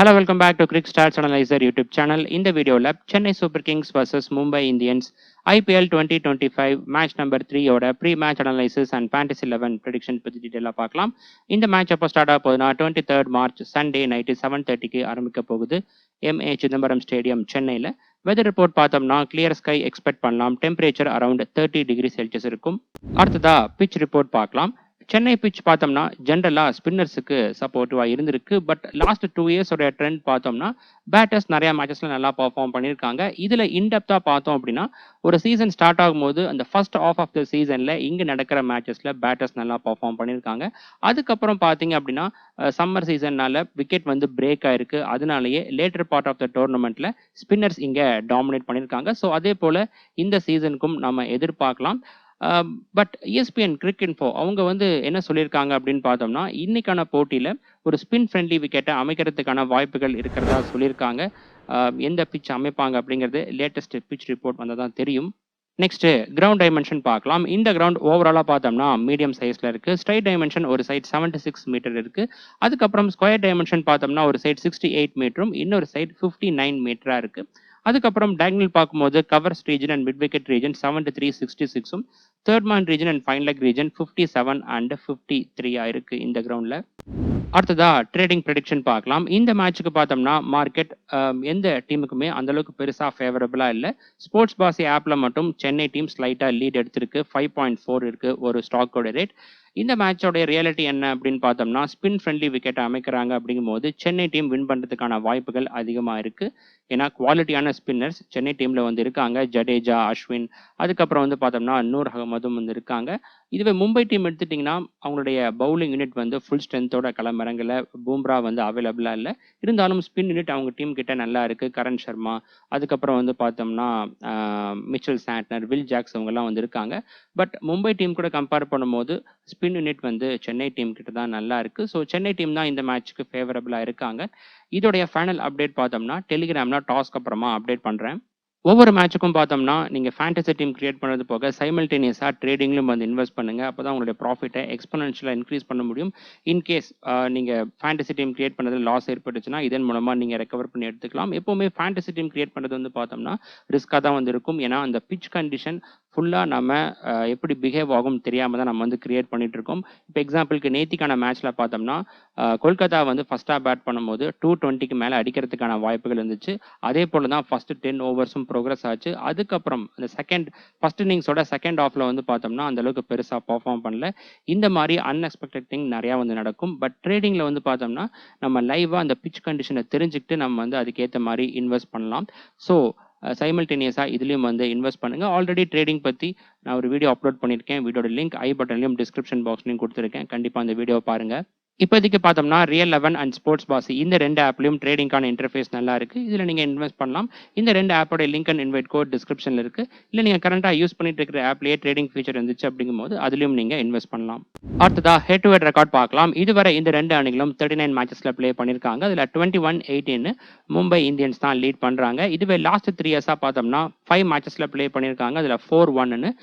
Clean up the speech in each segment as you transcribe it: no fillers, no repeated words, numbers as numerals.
Hello, welcome back to Cricket Stats Analyzer YouTube channel. In the video lab, Chennai Super Kings versus Mumbai Indians IPL 2025 match number 3 ஓட pre-match analysis and fantasy 11 prediction பத்தி டீடைலா பார்க்கலாம். இந்த match அப்போ start ஆக போகுதுன்னா 23rd March Sunday night 7:30க்கு ஆரம்பிக்க போகுது MA Chidambaram stadium சென்னையில். வெதர் ரிப்போர்ட் பார்த்தோம்னா கிளியர் ஸ்கை எக்ஸ்பெக்ட் பண்ணலாம். டெம்பரேச்சர் அரௌண்ட் 30 டிகிரி செல்சியஸ் இருக்கும். அடுத்ததா பிச் ரிப்போர்ட் பார்க்கலாம். சென்னை பிச் பார்த்தோம்னா ஜென்ரலாக ஸ்பின்னர்ஸுக்கு சப்போர்ட்டிவாக இருந்திருக்கு. பட் லாஸ்ட் 2 இயர்ஸோட ட்ரெண்ட் பார்த்தோம்னா பேட்டர்ஸ் நிறையா மேட்சஸில் நல்லா பர்ஃபார்ம் பண்ணியிருக்காங்க. இதில் இன்டெப்த்தாக பார்த்தோம் அப்படின்னா ஒரு சீசன் ஸ்டார்ட் ஆகும்போது அந்த ஃபர்ஸ்ட் ஆஃப் த சீசனில் இங்கே நடக்கிற மேட்சஸில் பேட்டர்ஸ் நல்லா பர்ஃபார்ம் பண்ணியிருக்காங்க. அதுக்கப்புறம் பார்த்தீங்க அப்படின்னா சம்மர் சீசன்னால விக்கெட் வந்து பிரேக் ஆயிருக்கு. அதனாலேயே லேட்டர் பார்ட் ஆஃப் த டோர்னமெண்ட்டில் ஸ்பின்னர்ஸ் இங்கே டாமினேட் பண்ணியிருக்காங்க. ஸோ அதே போல் இந்த சீசனுக்கும் நம்ம எதிர்பார்க்கலாம். பட் ESPN கிரிக் இன்ஃபோ அவங்க வந்து என்ன சொல்லியிருக்காங்க அப்படின்னு பார்த்தோம்னா இன்னைக்கான போட்டியில் ஒரு ஸ்பின் ஃப்ரெண்ட்லி விக்கெட்டை அமைக்கிறதுக்கான வாய்ப்புகள் இருக்கிறதா சொல்லியிருக்காங்க. எந்த பிச் அமைப்பாங்க அப்படிங்கிறது லேட்டஸ்ட் பிச் ரிப்போர்ட் வந்தால் தான் தெரியும். நெக்ஸ்ட் கிரவுண்ட் டைமென்ஷன் பார்க்கலாம். இந்த கிரவுண்ட் ஓவராலாக பார்த்தோம்னா மீடியம் சைஸில் இருக்குது. ஸ்ட்ரைட் டைமென்ஷன் ஒரு சைட் 76 மீட்டர் இருக்குது. அதுக்கப்புறம் ஸ்கொயர் டைமென்ஷன் பார்த்தோம்னா ஒரு சைட் 68 மீட்டரும் இன்னொரு சைட் 59 மீட்டராக இருக்குது. அதுக்கப்புறம் டயகனல் பார்க்கும்போது covers region and mid wicket region 73-66ம், third man region and fine leg region 57 and 53 இருக்கு இந்த கிரவுண்டில். அடுத்ததா ட்ரேடிங் ப்ரெடிக்ஷன் பார்க்கலாம். இந்த மேட்சுக்கு பார்த்தோம்னா மார்க்கெட் எந்த டீமுக்குமே அந்தளவுக்கு பெருசாக ஃபேவரபுளாக இல்லை. ஸ்போர்ட்ஸ் பாசி ஆப்பில் மட்டும் சென்னை டீம் ஸ்லைட்டாக லீட் எடுத்திருக்கு. 5.4 இருக்குது ஒரு ஸ்டாக்கோட ரேட். இந்த மேட்சோடைய ரியாலிட்டி என்ன அப்படின்னு பார்த்தோம்னா ஸ்பின் ஃப்ரெண்ட்லி விக்கெட்டை அமைக்கிறாங்க அப்படிங்கும்போது சென்னை டீம் வின் பண்ணுறதுக்கான வாய்ப்புகள் அதிகமாக இருக்குது. ஏன்னா குவாலிட்டியான ஸ்பின்னர்ஸ் சென்னை டீமில் வந்து இருக்காங்க. ஜடேஜா, அஸ்வின், அதுக்கப்புறம் வந்து பார்த்தோம்னா நூர் அகமதும் வந்து இருக்காங்க. இதுவே மும்பை டீம் எடுத்துட்டிங்கன்னா அவங்களுடைய பவுலிங் யூனிட் வந்து ஃபுல் ஸ்ட்ரென்த்தோட களமிறங்கல. பூம்ரா வந்து அவைலபிளாக இல்லை. இருந்தாலும் ஸ்பின் யூனிட் அவங்க டீம் கிட்ட நல்லா இருக்குது. கரண் சர்மா, அதுக்கப்புறம் வந்து பார்த்தோம்னா மிச்சல் சாண்ட்னர், வில் ஜாக்ஸ் அவங்கெல்லாம் வந்து இருக்காங்க. பட் மும்பை டீம் கூட கம்பேர் பண்ணும்போது ஸ்பின் யூனிட் வந்து சென்னை டீம் கிட்ட தான் நல்லா இருக்கு. ஸோ சென்னை டீம் தான் இந்த மேட்ச்சுக்கு ஃபேவரபிளாக இருக்காங்க. இதோடைய ஃபைனல் அப்டேட் பார்த்தோம்னா டெலிகிராமில் டாஸ்க்கு அப்புறமா அப்டேட் பண்ணுறேன். ஒவ்வொரு மேட்சுக்கும் பார்த்தோம்னா நீங்கள் ஃபேண்டசி டீம் கிரியேட் பண்ணுறது போக சைமல்டேனியஸாக ட்ரேடிங்லும் வந்து இன்வெஸ்ட் பண்ணுங்கள். அப்போ தான் உங்களுடைய ப்ராஃபிட்டை எக்ஸ்பனன்ஷியலாக இன்க்ரீஸ் பண்ண முடியும். இன்கேஸ் நீங்கள் ஃபேண்டசி டீம் கிரியேட் பண்ணுறது லாஸ் ஏற்பட்டுச்சுன்னா இதன் மூலமாக நீங்கள் ரெக்கவர் பண்ணி எடுத்துக்கலாம். எப்போவுமே ஃபேண்டசி டீம் கிரியேட் பண்ணுறது வந்து பார்த்தோம்னா ரிஸ்க்காக தான் வந்து இருக்கும். ஏன்னா அந்த பிச் கண்டிஷன் ஃபுல்லாக நம்ம எப்படி பிஹேவ் ஆகும் தெரியாமல் தான் நம்ம வந்து கிரியேட் பண்ணிட்டு இருக்கோம். இப்போ எக்ஸாம்பிளுக்கு நேத்திக்கான மேட்ச்சில் பார்த்தோம்னா கொல்கத்தா வந்து ஃபஸ்ட்டாக பேட் பண்ணும்போது 220க்கு மேலே அடிக்கிறதுக்கான வாய்ப்புகள் இருந்துச்சு. அதே போல் தான் ஃபஸ்ட்டு 10 ஓவர்ஸும் ப்ரோக்ரஸ் ஆச்சு. அதுக்கப்புறம் அந்த ஃபர்ஸ்ட் இன்னிங்ஸோட செகண்ட் ஆஃப்ல வந்து பார்த்தோம்னா அந்த அளவுக்கு பெருசாக பர்ஃபார்ம் பண்ணல. இந்த மாதிரி அன்எக்ஸ்பெக்டட் திங் நிறையா வந்து நடக்கும். பட் ட்ரேடிங்கில் வந்து பார்த்தோம்னா நம்ம லைவாக அந்த பிச் கண்டிஷனை தெரிஞ்சுக்கிட்டு நம்ம வந்து அதுக்கேற்ற மாதிரி இன்வெஸ்ட் பண்ணலாம். ஸோ சைமல்டேனியஸாக இதுலேயும் வந்து இன்வெஸ்ட் பண்ணுங்கள். ஆல்ரெடி ட்ரேடிங் பற்றி நான் ஒரு வீடியோ அப்லோட் பண்ணியிருக்கேன். வீடியோட லிங்க் ஐ பட்டன்லையும் டிஸ்கிரிப்ஷன் பாக்ஸ்லையும் கொடுத்துருக்கேன். கண்டிப்பாக அந்த வீடியோவை பாருங்கள். இப்போதைக்கு பார்த்தோம்னா ரியல் 11 அண்ட் ஸ்போர்ட்ஸ் பாசி இந்த 2 ஆப்லையும் ட்ரேடிங்கான இன்டர்ஃபேஸ் நல்லா இருக்குது. இதில் நீங்கள் இன்வெஸ்ட் பண்ணலாம். இந்த 2 ஆப்போட லிங்க் அண்ட் இன்வைட் கோட் டிஸ்கிரிப்ஷனில் இருக்குது. இல்லை நீங்கள் கரண்ட்டாக யூஸ் பண்ணிட்டு இருக்கிற ஆப்லேயே ட்ரேடிங் ஃபீச்சர் இருந்துச்சு அப்படிங்கும்போது அதுலேயும் நீங்கள் இன்வெஸ்ட் பண்ணலாம். அடுத்ததா ஹெட் டு ஹெட் ரெக்கார்ட் பார்க்கலாம். இதுவரை இந்த 2 அணிகளும் 39 மேட்சஸில் ப்ளே பண்ணியிருக்காங்க. அதில் 21-18 மும்பை இந்தியன்ஸ் தான் லீட் பண்ணுறாங்க. இதுவே லாஸ்ட் 3 இயர்ஸாக பார்த்தோம்னா 5 மேட்சஸில் ப்ளே பண்ணியிருக்காங்க. அதில் 4-1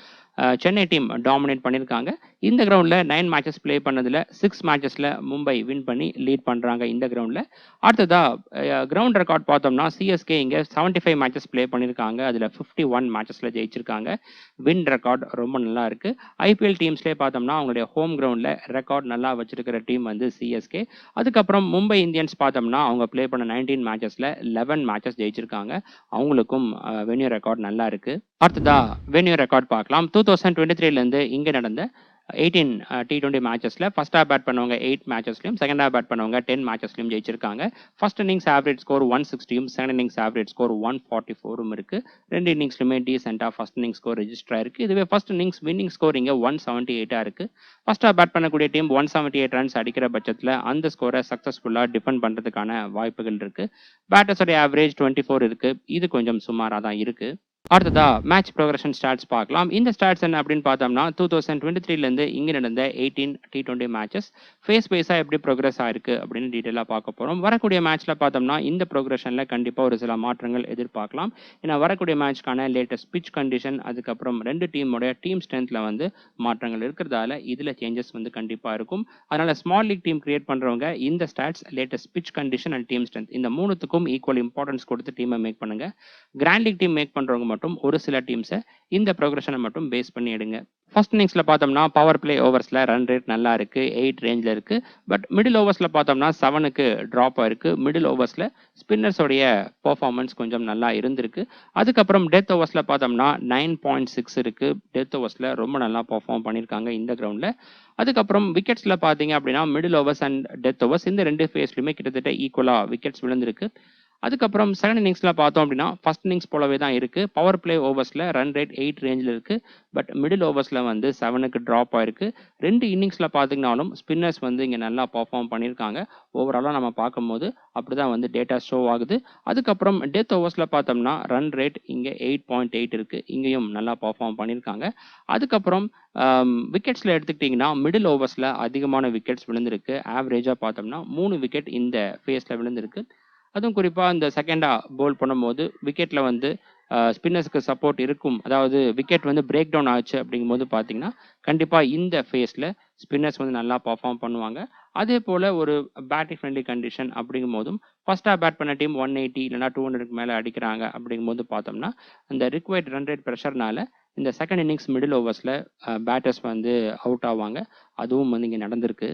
சென்னை டீம் டாமினேட் பண்ணியிருக்காங்க. இந்த கிரவுண்டில் 9 மேட்சஸ் ப்ளே பண்ணதில் 6 மேட்சஸில் மும்பை வின் பண்ணி லீட் பண்ணுறாங்க இந்த கிரவுண்டில். அடுத்ததாக கிரவுண்ட் ரெக்கார்ட் பார்த்தோம்னா CSK இங்கே 75 மேட்சஸ் ப்ளே பண்ணியிருக்காங்க. அதில் 51 மேட்சஸில் ஜெயிச்சிருக்காங்க. வின் ரெக்கார்ட் ரொம்ப நல்லா இருக்குது. IPL டீம்ஸ்லேயே பார்த்தோம்னா அவங்களுடைய ஹோம் கிரவுண்டில் ரெக்கார்ட் நல்லா வச்சிருக்கிற டீம் வந்து CSK. அதுக்கப்புறம் மும்பை இந்தியன்ஸ் பார்த்தோம்னா அவங்க ப்ளே பண்ண 19 மேட்சஸில் 11 மேட்சஸ் ஜெயிச்சிருக்காங்க. அவங்களுக்கும் வென்யூ ரெக்கார்ட் நல்லா இருக்குது. அடுத்ததாக வென்யூ ரெக்கார்ட் பார்க்கலாம். 2023லேருந்து இங்கே நடந்த 18 T20 மேட்சஸில் ஃபர்ஸ்ட் பேட் பண்ணவங்க 8 மேட்சஸ்லையும், செகண்ட் பேட் பண்ணவங்க 10 மேட்சஸ்லையும் ஜெயிச்சிருக்காங்க. ஃபர்ஸ்ட் இன்னிங்ஸ் ஆவரேஜ் ஸ்கோர் 160யும், செகண்ட் இன்னிங்ஸ் ஆவரேஜ் ஸ்கோர் 144ம் இருக்குது. 2 இன்னிங்ஸ்லுமே டீசெண்டாக ஃபர்ஸ்ட் இன்னிங்ஸ் ஸ்கோர் ரெஜிஸ்டர் ஆயிருக்கு. இதுவே ஃபர்ஸ்ட் இன்னிங்ஸ் வின்னிங் ஸ்கோர் இங்கே 178 இருக்குது. ஃபர்ஸ்ட்டாக பேட் பண்ணக்கூடிய டீம் 178 ரன்ஸ் அடிக்கிற பட்சத்தில் அந்த ஸ்கோரை சக்ஸஸ்ஃபுல்லாக டிஃபெண்ட் பண்ணுறதுக்கான வாய்ப்புகள் இருக்குது. பேட்டர்ஸோடைய ஆவரேஜ் 24 இருக்குது. இது கொஞ்சம் சுமாராக தான் இருக்குது. அடுத்ததா மேட்ச் ப்ரோக்ரஷன் ஸ்டாட்ஸ் பார்க்கலாம். இந்த ஸ்டாட்ஸ் என்ன அப்படின்னு பார்த்தோம்னா 2023லேருந்து இங்கே நடந்த 18 T20 மேட்சஸ் ஃபேஸ் வைஸாக எப்படி ப்ரோக்ரஸ் ஆயிருக்கு அப்படின்னு டீட்டெயிலாக பார்க்க போகிறோம். வரக்கூடிய மேட்ச்சில் பார்த்தோம்னா இந்த ப்ரோக்ரஷனில் கண்டிப்பாக ஒரு சில மாற்றங்கள் எதிர்பார்க்கலாம். ஏன்னா வரக்கூடிய மேட்ச்க்கான லேட்டஸ்ட் பிச் கண்டிஷன், அதுக்கப்புறம் ரெண்டு டீமோடைய டீம் ஸ்ட்ரென்த்தில் வந்து மாற்றங்கள் இருக்கிறதால இதில் சேஞ்சஸ் வந்து கண்டிப்பாக இருக்கும். அதனால் ஸ்மால் லீக் டீம் கிரியேட் பண்ணுறவங்க இந்த stats, latest pitch condition and team strength இந்த மூணுத்துக்கும் ஈக்குவல் இம்பார்ட்டன்ஸ் கொடுத்து டீமை மேக் பண்ணுங்கள். கிராண்ட் லீக் டீம் மேக் பண்ணுறவங்க மட்டும் ஒரு சில டீம்ஸை இந்த ப்ரோக்ரஷனை மட்டும் பேஸ் பண்ணி எடுங்க. ஃபர்ஸ்ட் இன்னிங்ஸில் பார்த்தோம்னா பவர் பிளே ஓவர்ஸில் ரன் ரேட் நல்லா இருக்கு, 8 ரேஞ்சில் இருக்கு. பட் மிடில் ஓவர்ஸில் பார்த்தோம்னா 7க்கு ட்ராப் ஆயிருக்கு. மிடில் ஓவர்ஸில் ஸ்பின்னர்ஸோடைய பெர்ஃபார்மன்ஸ் கொஞ்சம் நல்லா இருந்திருக்கு. அதுக்கப்புறம் டெத் ஓவர்ஸில் பார்த்தோம்னா 9.6 இருக்கு. டெத் ஓவர்ஸில் ரொம்ப நல்லா பெர்ஃபார்ம் பண்ணியிருக்காங்க இந்த கிரவுண்டில். அதுக்கப்புறம் விக்கெட்ஸில் பார்த்தீங்க அப்படின்னா middle overs and death overs இந்த ரெண்டு ஃபேஸ்லையுமே கிட்டத்தட்ட ஈக்குவலாக விக்கெட்ஸ் விழுந்திருக்கு. அதுக்கப்புறம் செகண்ட் இன்னிங்ஸில் பார்த்தோம் அப்படின்னா ஃபர்ஸ்ட் இன்னிங்ஸ் போலவே தான் இருக்குது. பவர் பிளே ஓவர்ஸில் ரன் ரேட் 8 ரேஞ்சில் இருக்குது. பட் மிடில் ஓவர்ஸில் வந்து 7க்கு ட்ராப் ஆயிருக்கு. ரெண்டு இன்னிங்ஸில் பார்த்தீங்கன்னாலும் ஸ்பின்னர்ஸ் வந்து இங்கே நல்லா பர்ஃபார்ம் பண்ணியிருக்காங்க. ஓவராலாக நம்ம பார்க்கும்போது அப்படி தான் வந்து டேட்டா ஷோ ஆகுது. அதுக்கப்புறம் டெத் ஓவர்ஸில் பார்த்தோம்னா ரன் ரேட் இங்கே 8.8 இருக்குது. இங்கேயும் நல்லா பர்ஃபார்ம் பண்ணியிருக்காங்க. அதுக்கப்புறம் விக்கெட்ஸில் எடுத்துக்கிட்டிங்கன்னா மிடில் ஓவர்ஸில் அதிகமான விக்கெட்ஸ் விழுந்திருக்கு. ஆவரேஜாக பார்த்தோம்னா 3 விக்கெட் இந்த ஃபேஸில் விழுந்திருக்கு. அதுவும் குறிப்பாக இந்த செகண்டாக போல் பண்ணும்போது விக்கெட்டில் வந்து ஸ்பின்னர்ஸ்க்கு சப்போர்ட் இருக்கும். அதாவது விக்கெட் வந்து பிரேக் டவுன் ஆச்சு அப்படிங்கும்போது பார்த்தீங்கன்னா கண்டிப்பாக இந்த ஃபேஸில் ஸ்பின்னர்ஸ் வந்து நல்லா பர்ஃபார்ம் பண்ணுவாங்க. அதே போல் ஒரு பேட்டிங் ஃப்ரெண்ட்லி கண்டிஷன் அப்படிங்கும் போதும் ஃபர்ஸ்ட்டாக பேட் பண்ண டீம் 180 இல்லைனா 200க்கு மேலே அடிக்கிறாங்க அப்படிங்கும்போது பார்த்தோம்னா அந்த ரிக்வயர்ட் ரன் ரேட் ப்ரெஷர்னால இந்த செகண்ட் இன்னிங்ஸ் மிடில் ஓவர்ஸில் பேட்டர்ஸ் வந்து அவுட் ஆவாங்க. அதுவும் வந்து இங்கே நடந்திருக்கு.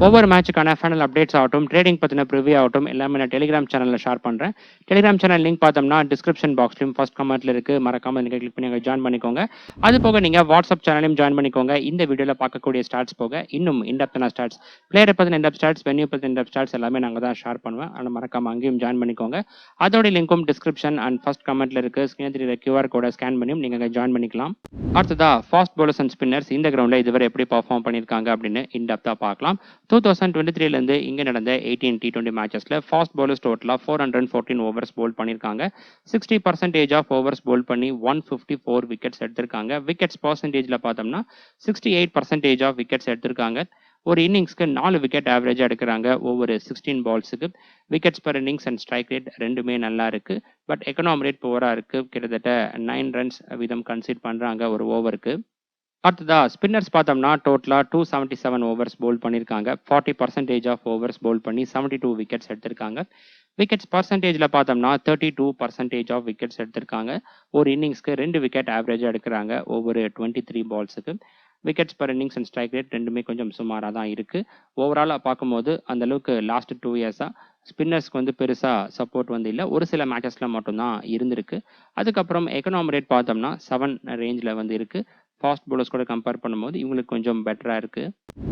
ஒவ்வொரு மேட்சுக்கான ஃபைனல் அப்டேட்ஸ் ஆகட்டும், ட்ரேடிங் பற்றின ப்ரிவியூ ஆகட்டும் எல்லாமே நான் டெலிகிராம் சேனலில் ஷேர் பண்ணுறேன். டெலிகிராம் சேனல் லிங்க் பார்த்தோம்னா டிஸ்கிரிப்ஷன் பாக்ஸ்லையும் ஃபர்ஸ்ட் கமெண்ட்டில் இருக்குது. மறக்காமல் நீங்கள் கிளிக் பண்ணி ஜாயின் பண்ணிக்கோங்க. அது போக நீங்கள் வாட்ஸ்அப் சேனலையும் ஜாயின் பண்ணிக்கோங்க. இந்த வீடியோவில் பார்க்கக்கூடிய ஸ்டாட்ஸ் போக இன்னும் இன்டெப்த்தான ஸ்டாட்ஸ், பிளேயரை பற்றின இன்டெப்த் ஸ்டாட்ஸ், வென்யூ பற்றின இன்டெப்த் ஸ்டாட்ஸ் எல்லாமே நாங்கள் தான் ஷேர் பண்ணுவேன். அதனால் மறக்காமல் அங்கேயும் ஜாயின் பண்ணிக்கோங்க. அதோட லிங்க்கும் டிஸ்கிரிப்ஷன் அண்ட் ஃபர்ஸ்ட் கமெண்ட்டில் இருக்குது. ஸ்க்ரீன் தெரியுற QR கோடை ஸ்கேன் பண்ணியும் நீங்கள் ஜாயின் பண்ணிக்கலாம். அடுத்ததா ஃபாஸ்ட் பவுலர்ஸ் அண்ட் ஸ்பின்னர்ஸ் இந்த கிரவுண்டில் இதுவரை எப்படி பர்ஃபார்ம் பண்ணியிருக்காங்க அப்படின்னு இன்டெப்த்தாக பார்க்கலாம். 2023லேருந்து இங்கே நடந்த 18 T20 மேட்சஸில் ஃபாஸ்ட் பவுலர்ஸ் டோட்டலாக 414 ஓவர்ஸ் போல் பண்ணியிருக்காங்க. 60% ஆஃப் ஓவர்ஸ் போல் பண்ணி 154 விக்கெட்ஸ் எடுத்திருக்காங்க. விக்கெட்ஸ் பர்சன்டேஜில் பார்த்தோம்னா 68% ஆஃப் விக்கெட்ஸ் எடுத்திருக்காங்க. ஒரு இன்னிங்ஸ்க்கு 4 விக்கெட் ஆவரேஜாக எடுக்கிறாங்க ஒவ்வொரு 16 பால்ஸுக்கு. Wickets per innings and strike rate ரெண்டுமே நல்லா இருக்கு. பட் எக்கனாமி ரேட் புவராக இருக்கு. கிட்டத்தட்ட 9 ரன்ஸ் வீதம் கன்சிட் பண்ணுறாங்க ஒரு ஓவருக்கு. அடுத்ததா ஸ்பின்னர்ஸ் பார்த்தோம்னா டோட்டலாக 277 ஓவர்ஸ் போல் பண்ணியிருக்காங்க. 40% ஆஃப் ஓவர்ஸ் போல் பண்ணி 72 விக்கெட்ஸ் எடுத்திருக்காங்க. விக்கெட்ஸ் பர்சன்டேஜில் பார்த்தோம்னா 32% ஆஃப் விக்கெட்ஸ் எடுத்திருக்காங்க. ஒரு இன்னிங்ஸ்க்கு 2 விக்கெட் ஆவரேஜாக எடுக்கிறாங்க ஒவ்வொரு 23 பால்ஸுக்கு. Wickets per innings and strike rate ரெண்டுமே கொஞ்சம் சுமாராக தான் இருக்குது. ஓவராலாக பார்க்கும்போது அந்தளவுக்கு லாஸ்ட் 2 இயர்ஸாக ஸ்பின்னர்ஸ்க்கு வந்து பெருசாக சப்போர்ட் வந்து இல்லை. ஒரு சில மேட்சஸில் மட்டும்தான் இருந்திருக்கு. அதுக்கப்புறம் எக்கனாமி ரேட் பார்த்தோம்னா 7 ரேஞ்சில் வந்து இருக்குது. ஃபாஸ்ட் பவுலர்ஸ் கூட கம்பேர் பண்ணும்போது இவங்களுக்கு கொஞ்சம் பெட்டராக இருக்குது.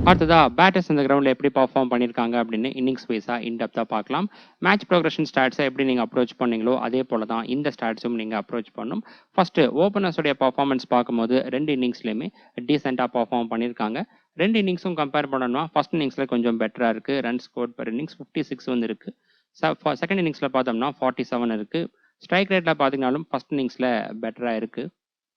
அடுத்ததா பேட்டர்ஸ் இந்த கிரவுண்டில் எப்படி பர்ஃபார்ம் பண்ணியிருக்காங்க அப்படின்னு இன்னிங்ஸ் வைஸாக இன்டெப்த்தாக பார்க்கலாம். மேட்ச் ப்ரோக்ரஷன் ஸ்டாட்ஸை எப்படி நீங்கள் அப்ரோச் பண்ணீங்களோ அதே போல தான் இந்த ஸ்டாட்ஸும் நீங்கள் அப்ரோச் பண்ணணும். ஃபர்ஸ்ட்டு ஓப்பனர்ஸோடைய பர்ஃபார்மன்ஸ் பார்க்கும்போது ரெண்டு இன்னிங்ஸ்லையுமே டீசெண்டாக பர்ஃபார்ம் பண்ணியிருக்காங்க. ரெண்டு இன்னிங்ஸும் கம்பேர் பண்ணணும்னா ஃபர்ஸ்ட் இன்னிங்ஸில் கொஞ்சம் பெட்டராக இருக்குது. ரன் ஸ்கோர் பர் இன்னிங்ஸ் 56 வந்து இருக்குது. செகண்ட் இன்னிங்ஸில் பார்த்தோம்னா 47 இருக்குது. ஸ்ட்ரைக் ரேட்டில் பார்த்தீங்கன்னாலும் ஃபர்ஸ்ட் இன்னிங்ஸில் பெட்டராக இருக்குது.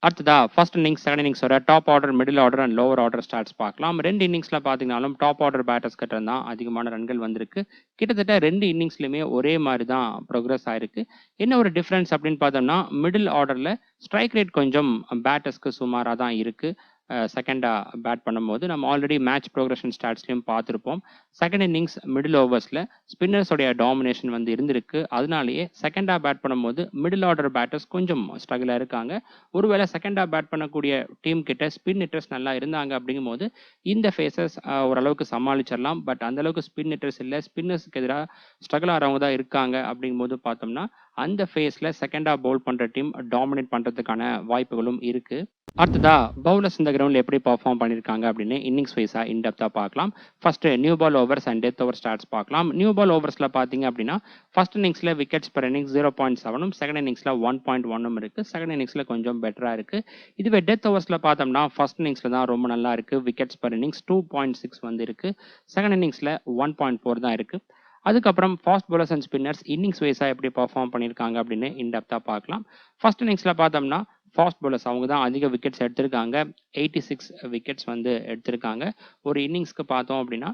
அடுத்ததா ஃபர்ஸ்ட் இன்னிங்ஸ், செகண்ட் இன்னிங்ஸோட top order, middle order and lower order stats பார்க்கலாம். ரெண்டு இன்னிங்ஸில் பார்த்தீங்கன்னாலும் டாப் ஆர்டர் பேட்டர்ஸ் கிட்ட தான் அதிகமான ரன்கள் வந்திருக்கு. கிட்டத்தட்ட ரெண்டு இன்னிங்ஸ்லையுமே ஒரே மாதிரி தான் ப்ரோக்ரஸ் ஆயிருக்கு. என்ன ஒரு டிஃப்ரென்ஸ் அப்படின்னு பார்த்தோம்னா மிடில் ஆர்டரில் ஸ்ட்ரைக் ரேட் கொஞ்சம் பேட்டர்ஸ்க்கு சுமாராக தான் இருக்குது. செகண்டாக பேட் பண்ணும்போது நம்ம ஆல்ரெடி மேட்ச் ப்ரோக்ரஷன் ஸ்டாட்ஸ்லையும் பார்த்துருப்போம். செகண்ட் இன்னிங்ஸ் மிடில் ஓவர்ஸில் ஸ்பின்னர்ஸோடைய டாமினேஷன் வந்து இருந்திருக்கு. அதனாலேயே செகண்டாக பேட் பண்ணும்போது மிடில் ஆர்டர் பேட்டர்ஸ் கொஞ்சம் ஸ்ட்ரகிளாக இருக்காங்க. ஒருவேளை செகண்டாக பேட் பண்ணக்கூடிய டீம் கிட்ட ஸ்பின் ஹிட்டர்ஸ் நல்லா இருந்தாங்க அப்படிங்கும்போது இந்த ஃபேஸஸ் ஓரளவுக்கு சமாளிச்சிடலாம். பட் அந்தளவுக்கு ஸ்பின் ஹிட்டர்ஸ் இல்லை. ஸ்பின்னர்ஸுக்கு எதிராக ஸ்ட்ரகிள் ஆகிறவங்க தான் இருக்காங்க அப்படிங்கும்போது பார்த்தோம்னா அந்த ஃபேஸில் செகண்டாக பவுல் பண்ணுற டீம் டாமினேட் பண்ணுறதுக்கான வாய்ப்புகளும் இருக்குது. அடுத்ததா பவுலர்ஸ் இந்த கிரவுண்டில் எப்படி பர்ஃபார்ம் பண்ணியிருக்காங்க அப்படின்னு இன்னிங்ஸ் வைஸாக இன்டெப்த்தாக பார்க்கலாம். First new ball overs and death over stats பார்க்கலாம். நியூ பால் ஓவர்ஸில் பார்த்தீங்க அப்படின்னா ஃபர்ஸ்ட் இன்னிங்ஸில் விக்கெட்ஸ் பர் இன்னிங்ஸ் 0.7ம், செகண்ட் இன்னிங்ஸில் 1.1ம் இருக்குது. செகண்ட் இன்னிங்ஸில் கொஞ்சம் பெட்டராக இருக்குது. இதுவே டெத் ஓவர்ஸில் பார்த்தோம்னா ஃபர்ஸ்ட் இன்னிங்ஸில் தான் ரொம்ப நல்லா இருக்குது. விக்கெட்ஸ் பர் இன்னிங்ஸ் 2.6 வந்து இருக்குது. செகண்ட் இன்னிங்ஸில் 1.4 தான் இருக்குது. அதுக்கப்புறம் fast bowlers and spinners innings வைஸாக எப்படி பர்ஃபார்ம் பண்ணியிருக்காங்க அப்படின்னு இன்டெப்த்தாக பார்க்கலாம். ஃபர்ஸ்ட் இன்னிங்ஸில் பார்த்தோம்னா ஃபாஸ்ட் bowlers அவங்க தான் அதிக விக்கெட்ஸ் எடுத்திருக்காங்க. 86 விக்கெட்ஸ் வந்து எடுத்திருக்காங்க. ஒரு இன்னிங்ஸ்க்கு பார்த்தோம் அப்படின்னா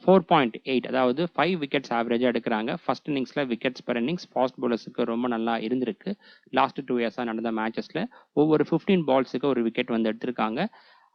4.8 அதாவது 5 விக்கெட்ஸ் ஆவரேஜாக எடுக்கிறாங்க. ஃபர்ஸ்ட் இன்னிங்ஸில் விக்கெட்ஸ் பெர் இன்னிங்ஸ் ஃபாஸ்ட் bowlersக்கு ரொம்ப நல்லா இருந்திருக்கு. லாஸ்ட் 2 இயர்ஸாக நடந்த மேட்சஸில் ஒவ்வொரு 15 பால்ஸுக்கு ஒரு விக்கெட் வந்து எடுத்திருக்காங்க.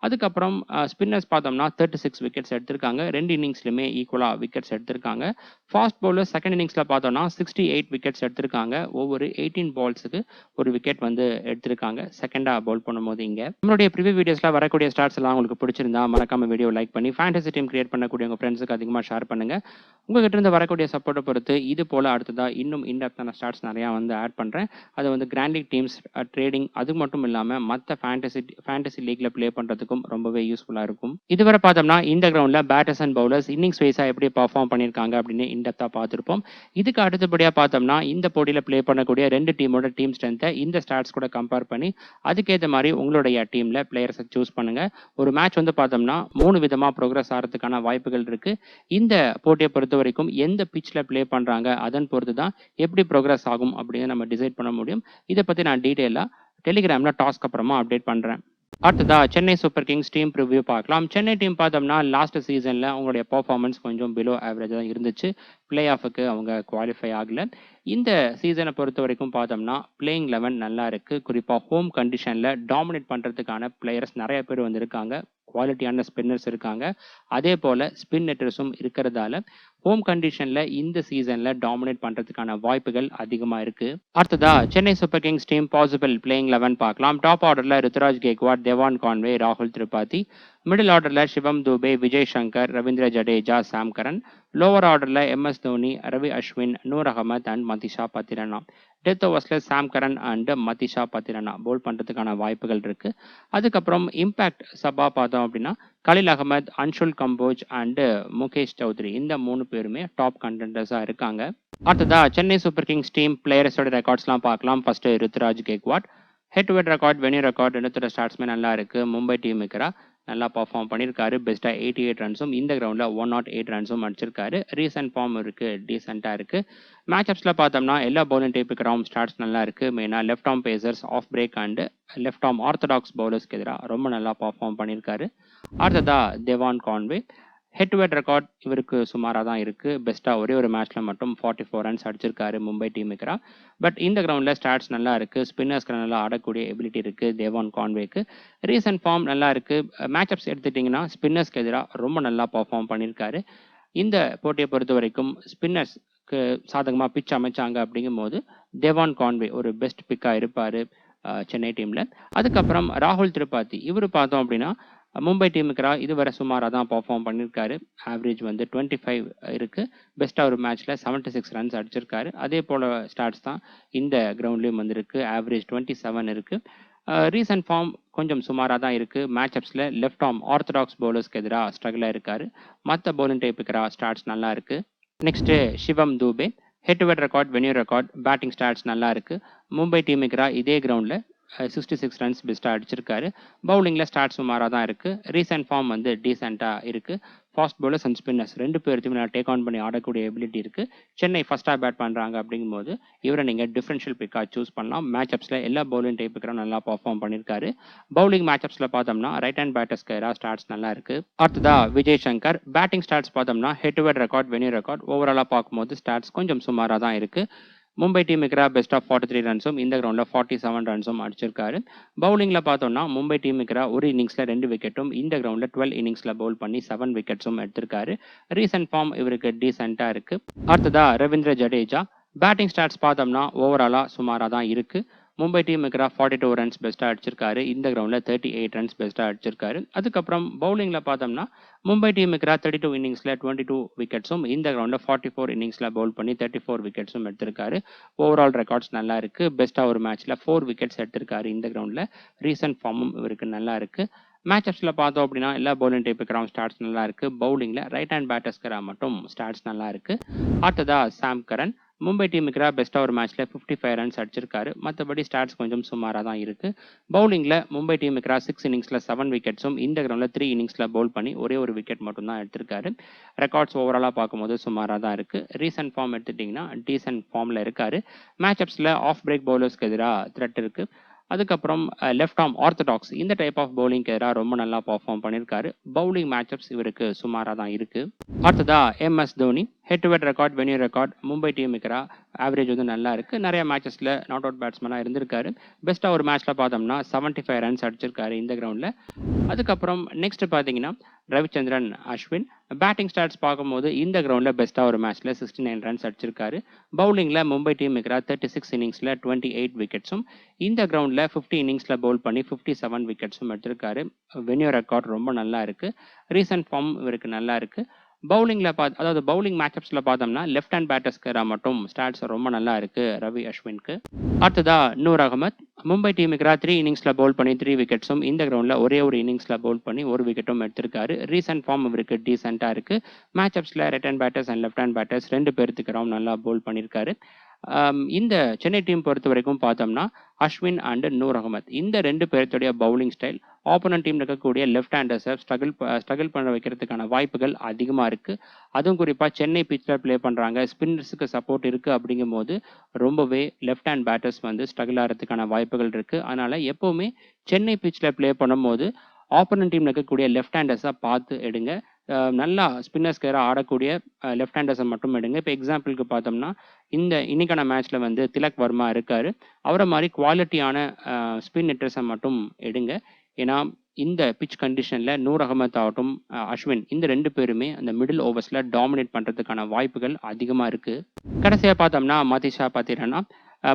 அதுக்கப்புறம் ஸ்பின்னர்ஸ் பார்த்தோம்னா 36 விக்கெட்ஸ் எடுத்திருக்காங்க. 2 இன்னிங்ஸ்லையுமே ஈக்குவலாக விக்கெட்ஸ் எடுத்திருக்காங்க. ஃபாஸ்ட் பவுலர் செகண்ட் இன்னிங்ஸில் பார்த்தோம்னா 68 விக்கெட்ஸ் எடுத்திருக்காங்க. ஒவ்வொரு 18 பால்ஸுக்கு ஒரு விக்கெட் வந்து எடுத்திருக்காங்க செகண்டாக பவுல் பண்ணும்போது. இங்கே நம்மளுடைய ப்ரிவியூ வீடியோஸில் வரக்கூடிய ஸ்டார்ட்ஸ் எல்லாம் உங்களுக்கு பிடிச்சிருந்தா மறக்காம வீடியோ லைக் பண்ணி ஃபேண்டசி டீம் கிரியேட் பண்ணக்கூடிய உங்கள் ஃப்ரெண்ட்ஸுக்கு அதிகமாக ஷேர் பண்ணுங்கள். உங்ககிட்ட இருந்து வரக்கூடிய சப்போர்ட்டை பொறுத்து இது போல் அடுத்ததாக இன்னும் இன்டெப்த்தான ஸ்டார்ட்ஸ் நிறையா வந்து ஆட் பண்ணுறேன். அது வந்து கிராண்ட் லீக் டீம்ஸ், ட்ரேடிங், அது மட்டும் இல்லாமல் மற்ற ஃபேண்டசி லீக்ல ப்ளே பண்ணுறதுக்கு ரொம்பவே யூஸ்ஃபுல்லா இருக்கும். இதுவரை பார்த்தோம்னா இந்த கிரவுண்ட்ல பேட்டர்ஸ் அண்ட் பவுலர்ஸ் இன்னிங்ஸ் வைஸா எப்படி பர்ஃபார்ம் பண்ணியிருக்காங்க அப்படின்னு இன்டெப்தா பார்த்துருப்போம். இதுக்கு அடுத்தபடியா பார்த்தோம்னா இந்த போட்டியில ப்ளே பண்ணக்கூடிய 2 டீமோட டீம் ஸ்ட்ரென்த்தை இந்த ஸ்டாட்ஸ் கூட கம்பேர் பண்ணி அதுக்கேற்ற மாதிரி உங்களுடைய டீம்ல பிளேயர்ஸை சூஸ் பண்ணுங்க. ஒரு மேட்ச் வந்து பார்த்தோம்னா 3 விதமா ப்ரோக்ரஸ் ஆகிறதுக்கான வாய்ப்புகள் இருக்கு. இந்த போட்டியை பொறுத்த வரைக்கும் எந்த பிட்ச்ல ப்ளே பண்றாங்க அதன் பொறுத்து தான் எப்படி ப்ரோக்ரஸ் ஆகும் அப்படின்னு நம்ம டிசைட் பண்ண முடியும். இதை பத்தி நான் டீட்டெயிலா டெலிகிராம்ல டாஸ்க் அப்புறமா அப்டேட் பண்றேன். அடுத்ததா Chennai super kings team preview பார்க்கலாம். சென்னை டீம் பார்த்தோம்னா லாஸ்ட் சீசன்ல அவங்களுடைய பர்ஃபார்மன்ஸ் கொஞ்சம் பிலோ ஆவரேஜ் தான் இருந்துச்சு. பிளே ஆஃபுக்கு அவங்க குவாலிஃபை ஆகல. இந்த சீசனை பொறுத்த வரைக்கும் பார்த்தோம்னா பிளேயிங் 11 நல்லா இருக்கு. குறிப்பாக ஹோம் கண்டிஷன்ல டாமினேட் பண்றதுக்கான பிளேயர்ஸ் நிறைய பேர் வந்திருக்காங்க. குவாலிட்டியான ஸ்பின்னர்ஸ் இருக்காங்க. அதே போல ஸ்பின் நெட்டர்ஸும் இருக்கிறதால ஹோம் கண்டிஷன்ல இந்த சீசன்ல டாமினேட் பண்றதுக்கான வாய்ப்புகள் அதிகமா இருக்கு. அடுத்ததா Chennai super kings team possible playing 11 பார்க்கலாம். டாப் ஆர்டர்ல ருத்துராஜ் கேக்வாட், தேவான் கான்வே, ராகுல் திரிபாதி. மிடில் ஆர்டர்ல Shivam Dube, Vijay Shankar, Ravindra Jadeja, Sam Curran. Lower ஆர்டர்ல MS Dhoni, Ravi Ashwin, Noor Ahmad and Matheesha Pathirana. Death ஓவர்ஸ்ல Sam Curran and Matheesha Pathirana bowl பண்றதுக்கான வாய்ப்புகள் இருக்கு. அதுக்கப்புறம் இம்பாக்ட் சபா பார்த்தோம் அப்படின்னா கலில் அகமது, அன்ஷுல் கம்போஜ் அண்ட் முகேஷ் சௌத்ரி இந்த 3 பேருமே டாப் கண்டெண்டர்ஸா இருக்காங்க. அடுத்ததா சென்னை சூப்பர் கிங்ஸ் டீம் பிளேயர்ஸோட ரெக்கார்ட்ஸ்லாம் பார்க்கலாம். First Ruturaj Gaikwad. Head to head record, venue record ரெண்டுத்தோட ஸ்டார்ட்ஸ்மே நல்லா இருக்கு. மும்பை டீம் இருக்கிறா நல்லா பர்ஃபார்ம் பண்ணியிருக்காரு. பெஸ்ட்டாக 88 ரன்ஸும் இந்த கிரவுண்டில் 108 ரன்ஸும் அடிச்சிருக்காரு. ரீசன்ட் ஃபார்ம் இருக்குது, டீசெண்டாக இருக்குது. மேட்சப்ஸில் பார்த்தோம்னா எல்லா பவுலிங் டைப்புக்கு ரவுண்ட் ஸ்டார்ட்ஸ் நல்லா இருக்குது. மெயினாக left arm pacers, off break and left arm orthodox பவுலர்ஸ்க்கு எதிராக ரொம்ப நல்லா பர்ஃபார்ம் பண்ணியிருக்காரு. அடுத்ததா Devon Conway. Head to head record இவருக்கு சுமாராக தான் இருக்குது. பெஸ்ட்டாக ஒரே ஒரு மேட்ச்சில் மட்டும் 44 ரன்ஸ் அடிச்சிருக்காரு மும்பை டீமுக்குறா. பட் இந்த கிரவுண்டில் ஸ்டாட்ஸ் நல்லா இருக்குது. ஸ்பின்னர்ஸ்க்கு நல்லா ஆடக்கூடிய எபிலிட்டி இருக்குது தேவான் கான்வேக்கு. ரீசன்ட் ஃபார்ம் நல்லா இருக்குது. மேட்சப்ஸ் எடுத்துட்டிங்கன்னா ஸ்பின்னர்ஸ்க்கு எதிராக ரொம்ப நல்லா பர்ஃபார்ம் பண்ணியிருக்காரு. இந்த போட்டியை பொறுத்த வரைக்கும் ஸ்பின்னர்ஸ்க்கு சாதகமாக பிச் அமைச்சாங்க அப்படிங்கும்போது தேவான் கான்வே ஒரு பெஸ்ட் பிக்காக இருப்பார் சென்னை டீமில். அதுக்கப்புறம் ராகுல் திரிபாதி இவர் பார்த்தோம் அப்படின்னா மும்பை டீமுக்குறா இதுவரை சுமாராக தான் பர்ஃபார்ம் பண்ணியிருக்காரு. ஆவரேஜ் வந்து 25 இருக்கு. பெஸ்ட்டாக ஒரு மேட்ச்ல 76 ரன்ஸ் அடிச்சிருக்காரு. அதே போல ஸ்டாட்ஸ் தான் இந்த கிரவுண்ட்லேயும் வந்திருக்கு. ஆவரேஜ் 27 இருக்கு. ரீசன்ட் ஃபார்ம் கொஞ்சம் சுமாராக தான் இருக்கு. மேட்சப்ஸில் லெஃப்ட் ஆர்ம் ஆர்த்தடாக்ஸ் பவுலர்ஸ்க்கு எதிராக ஸ்ட்ரகிளாக இருக்காரு. மற்ற பவுலிங் டைப்புக்குறா ஸ்டாட்ஸ் நல்லா இருக்கு. Next Shivam Dube. Head to head record, venue record, batting stats நல்லா இருக்கு. மும்பை டீமுக்குறா இதே கிரவுண்டில் 66 ரன்ஸ் பெஸ்ட்டாக அடிச்சிருக்காரு. பவுலிங்கில் ஸ்டார்ட் சுமாராக தான் இருக்குது. ரீசன்ட் ஃபார்ம் வந்து டீசெண்டாக இருக்குது. ஃபாஸ்ட் பவுலர்ஸ் அண்ட் ஸ்பின்னர்ஸ் 2 பேர்த்தையும் நான் டேக் ஆன் பண்ணி ஆடக்கூடிய எபிலிட்டி இருக்குது. சென்னை ஃபர்ஸ்ட்டாக பேட் பண்ணுறாங்க அப்படிங்கும்போது இவரை நீங்கள் டிஃபரன்ஷியல் பிக்காக சூஸ் பண்ணலாம். மேட்சப்ஸில் எல்லா பவுலிங் டைப்புக்கும் நல்லா பர்ஃபார்ம் பண்ணியிருக்காரு. பவுலிங் மேட்சப்ஸில் பார்த்தோம்னா ரைட் ஹேண்ட் பேட்டர்ஸ்க்கு எதிராக ஸ்டார்ட்ஸ் நல்லா இருக்குது. அடுத்ததா விஜய் சங்கர். பேட்டிங் ஸ்டார்ட்ஸ் பார்த்தோம்னா head to head record, venue record ஓவராலாக பார்க்கும்போது ஸ்டார்ட்ஸ் கொஞ்சம் சுமாராக தான் இருக்குது. மும்பை டீமுக்குறா பெஸ்ட்டாக 43 ரன்ஸும் இந்த கிரவுண்டில் 47 ரன்ஸும் அடிச்சிருக்காரு. பவுலிங்கில் பார்த்தோம்னா மும்பை டீமுக்குறா ஒரு இன்னிங்ஸில் 2 விக்கெட்டும் இந்த கிரவுண்டில் 12 இன்னிங்ஸில் பவுல் பண்ணி 7 விக்கெட்ஸும் எடுத்திருக்காரு. ரீசன்ட் ஃபார்ம் இவருக்கு டீசெண்டாக இருக்கு. அடுத்ததா ரவீந்திர ஜடேஜா. பேட்டிங் ஸ்டாட்ஸ் பார்த்தோம்னா ஓவராலாக சுமாராக தான் இருக்கு. மும்பை டீமுக்குறா 42 ரன்ஸ் பெஸ்ட்டாக அடிச்சிருக்காரு. இந்த கிரவுண்டில் 38 ரன்ஸ் பெஸ்ட்டாக அடிச்சிருக்காரு. அதுக்கப்புறம் பவுலிங்கில் பார்த்தோம்னா மும்பை டீமுக்குறா 32 இன்னிங்ஸில் 22 விக்கெட்ஸும் இந்த கிரவுண்டில் 44 இன்னிங்ஸில் பவுல் பண்ணி 34 விக்கெட்ஸும் எடுத்திருக்காரு. ஓவரால் ரெக்கார்ட்ஸ் நல்லா இருக்கு. பெஸ்ட்டாக ஒரு மேட்ச்ல 4 விக்கெட்ஸ் எடுத்திருக்காரு இந்த கிரவுண்டில். ரீசன்ட் ஃபார்மும் இவருக்கு நல்லா இருக்கு. மேட்சப்ஸில் பார்த்தோம் அப்படின்னா எல்லா பவுலிங் டைப்புக்கு ஸ்டார்ட்ஸ் நல்லா இருக்கு. பவுலிங்கில் ரைட் ஹேண்ட் பேட்டர்ஸ்க்கு மட்டும் ஸ்டார்ட்ஸ் நல்லா இருக்கு. அடுத்ததா சாம் கரன். மும்பை டீமுக்கு பெஸ்ட் ஓவர் மேட்ச்ல 55 ரன்ஸ் அடிச்சிருக்காரு. மற்றபடி ஸ்டாட்ஸ் கொஞ்சம் சுமாராக தான் இருக்கு. பவுலிங்ல மும்பை டீமுக்கு 6 இன்னிங்ஸ்ல 7 விக்கெட்ஸும் இந்த கிரவுண்ட்ல 3 இன்னிங்ஸ்ல பவுல் பண்ணி ஒரே ஒரு விக்கெட் மட்டும் தான் எடுத்திருக்காரு. ரெக்கார்ட்ஸ் ஓவராலாக பார்க்கும்போது சுமாராக தான் இருக்கு. ரீசன்ட் ஃபார்ம் எடுத்துட்டிங்கன்னா டீசன்ட் ஃபார்ம்ல இருக்காரு. மேட்சப்ஸ்ல ஆஃப் பிரேக் பவுலர்ஸ்க்கு எதிராக த்ரெட் இருக்கு. அதுக்கப்புறம் லெஃப்ட் ஆர்ம் ஆர்த்தடாக்ஸ் இந்த டைப் ஆஃப் பவுலிங்க்கு எதிராக ரொம்ப நல்லா பர்ஃபார்ம் பண்ணியிருக்காரு. பவுலிங் மேட்சப்ஸ் இவருக்கு சுமாராக தான் இருக்கு. அடுத்ததா MS Dhoni head to head record, venue record Mumbai டீமுக்கு ஆவரேஜ் வந்து நல்லா இருக்கு. நிறைய மேட்சஸ்ல நாட் அவுட் பேட்ஸ்மேனாக இருந்திருக்காரு. பெஸ்ட்டாக ஒரு மேட்ச்ல பார்த்தோம்னா 75 ரன்ஸ் அடிச்சிருக்காரு இந்த கிரவுண்ட்ல. அதுக்கப்புறம் நெக்ஸ்ட் பார்த்தீங்கன்னா ரவிச்சந்திரன் அஸ்வின் பேட்டிங் ஸ்டாட்ஸ் பார்க்கும்போது இந்த கிரவுண்ட்ல பெஸ்ட்டாக ஒரு மேட்ச்ல 69 ரன்ஸ் அடிச்சிருக்காரு. பவுலிங்ல மும்பை டீமுக்கு 36 இன்னிங்ஸ்ல 28 விக்கெட்ஸும் இந்த கிரவுண்ட்ல 50 இன்னிங்ஸ்ல பவுல் பண்ணி 57 விக்கெட்ஸும் எடுத்திருக்காரு. வென்யூ ரெக்கார்ட் ரொம்ப நல்லா இருக்கு. ரீசன்ட் ஃபார்ம் இவருக்கு நல்லா இருக்கு. பவுலிங்ல அதாவது பவுலிங் மேட்சப்ஸ்ல பார்த்தோம்னா லெஃப்ட் ஹேண்ட் பேட்டர்ஸ்க்கு மட்டும் ஸ்டாட்ஸ் ரொம்ப நல்லா இருக்கு ரவி அஸ்வின்க்கு. அடுத்ததா நூர் அகமத் மும்பை டீமுக்கு 3 இன்னிங்ஸ்ல பவுல் பண்ணி 3 விக்கெட்ஸும் இந்த கிரவுண்ட்ல ஒரே ஒரு இன்னிங்ஸ்ல பவுல் பண்ணி ஒரு விக்கெட்டும் எடுத்திருக்காரு. ரீசன்ட் ஃபார்ம் இவருக்கு டீசென்ட்டா இருக்கு. மேட்சப்ஸ்ல right hand batters and left hand batters 2 பேர்த்துக்கு நல்லா பவுல் பண்ணியிருக்காரு. இந்த சென்னை டீம் பொறுத்த வரைக்கும் பார்த்தோம்னா அஸ்வின் அண்ட் நூர் அகமத் இந்த 2 பேர்த்துடைய பவுலிங் ஸ்டைல் ஆப்போனன்ட் டீம்ல இருக்கக்கூடிய லெஃப்ட் ஹேண்டர்ஸை ஸ்ட்ரகிள் பண்ண வைக்கிறதுக்கான வாய்ப்புகள் அதிகமாக இருக்கு. அதுவும் குறிப்பாக சென்னை பிச்சில் ப்ளே பண்ணுறாங்க, ஸ்பின்னர்ஸுக்கு சப்போர்ட் இருக்கு அப்படிங்கும் போது ரொம்பவே லெஃப்ட் ஹேண்ட் பேட்டர்ஸ் வந்து ஸ்ட்ரகிள் ஆகிறதுக்கான வாய்ப்புகள் இருக்கு. அதனால எப்பவுமே சென்னை பிச்சில் ப்ளே பண்ணும்போது ஆப்போனன்ட் டீம்ல இருக்கக்கூடிய லெஃப்ட் ஹேண்டர்ஸை பார்த்து எடுங்க. நல்லா ஸ்பின்னர்ஸ்க்கு எதிராக ஆடக்கூடிய லெஃப்ட் ஹேண்டர்ஸை மட்டும் எடுங்க. இப்போ எக்ஸாம்பிளுக்கு பார்த்தோம்னா இன்னைக்கான மேட்ச்ல வந்து திலக் வர்மா இருக்காரு. அவரை மாதிரி குவாலிட்டியான ஸ்பின் ஹிட்டர்ஸை மட்டும் எடுங்க. ஏன்னா இந்த பிச் கண்டிஷன்ல நூர் அகமத் ஆகட்டும் அஸ்வின் இந்த 2 பேருமே அந்த மிடில் ஓவர்ஸ்ல டாமினேட் பண்றதுக்கான வாய்ப்புகள் அதிகமா இருக்கு. கடைசியா பார்த்தோம்னா மதிஷா பத்திரனா